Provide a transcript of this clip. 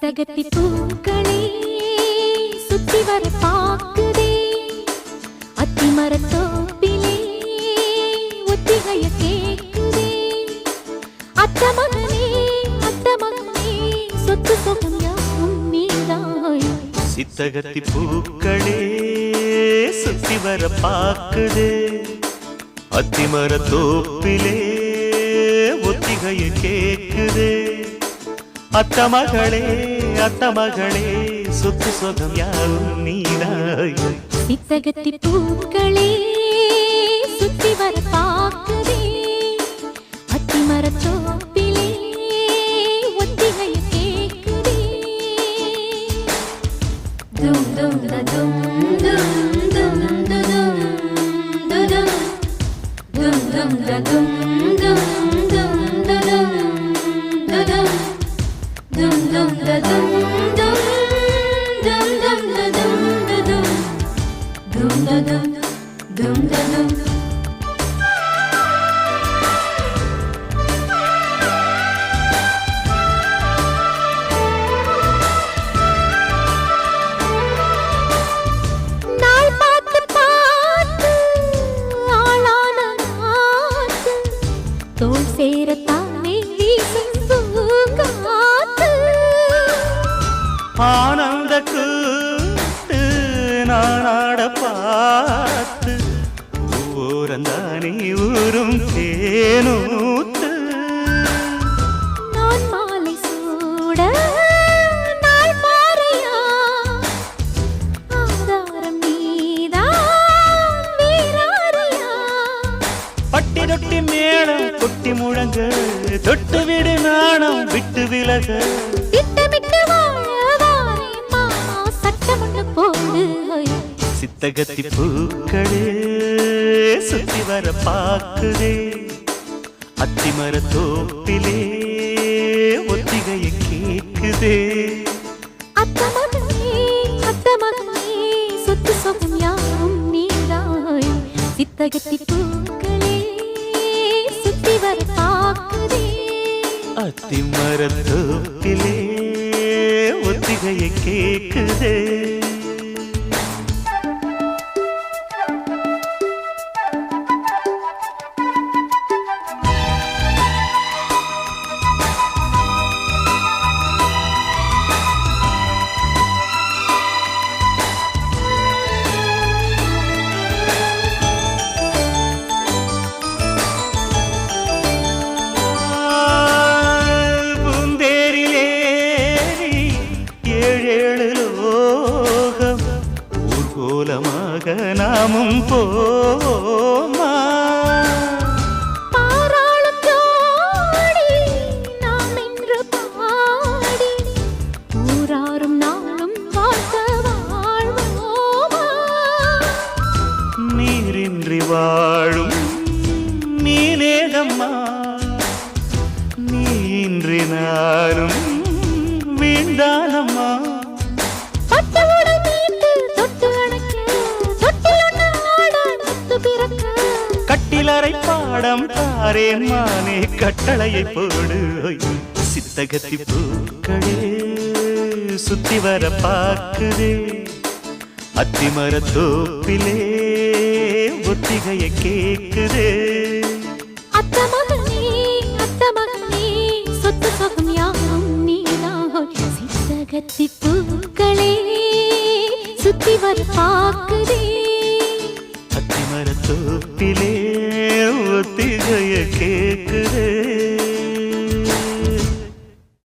சித்தகத்தி பூக்களே சுத்தி வர பாக்குதே அத்திமரத்தோப்பிலே ஒத்திகைய கேக்குதே அத்த மகனே சொத்து சொகம் யாவும் நீதாய் சித்தகத்தி பூக்களே சுத்தி வர பாக்குதே அத்திமரத்தோப்பிலே ஒத்திகைய கேக்குதே அத்த மகளே சொத்து சொகம் யாவும் நீதாய் சித்தகத்தி பூக்களே சுத்தி வர பாக்குதே அத்திமரத்தோப்பிலே ஒத்திகைய கேக்குதே தும் தும் தும் தும் தும் தும் தும் தும் தும் தோல் சேரத்தானே வீசும் பூங்காத்து ஆனந்த கூட்டு நானாட பார்த்து ஊரந்தானே ஊரும் தேனூத்து நான் மாலை சூட நாள் பாறையா ஆதாரம் நீதான் வீராரியா பட்டி தொட்டி மேளம் கொட்டி முழங்க தொட்டு விடு நாணம் விட்டு விலக திட்டமிட்டு வாழவாரே மாமா சட்டமொன்று போடு சித்தகத்தி பூக்களே சுத்தி வர பாக்குதே அத்திமரத்தோப்பிலே ஒத்திகைய கேக்குதே அத்த மகனே சொத்து சொகம் யாவும் நீதாய் சித்தகத்தி பூக்களே சுத்தி வர பாக்குதே அத்திமரத்தோப்பிலே ஒத்திகைய கேக்குதே நாமும் போமா பாராளும் ஜோடி நாம் என்று பாடி ஊராரும் நாளும் வாழ்க்க வாழ்வோமா நீரின்றி வாழும் நீனேகம்மா நீன்றி நானும் வீண்டானம்மா கட்டிலறை பாடம் தாரேன் மானே கட்டளையை போடு சித்தகத்தி பூக்களே சுத்தி வர பாக்குதே அத்திமரத்தோப்பிலே ஒத்திகைய கேக்குதே அத்த மகனே சொத்து சொகம் யாவும் நீதாய் சித்தகத்தி பூக்களே சுத்தி வர பாக்குதே அத்திமரத்தோப்பிலே ஒத்திகைய கேக்குதே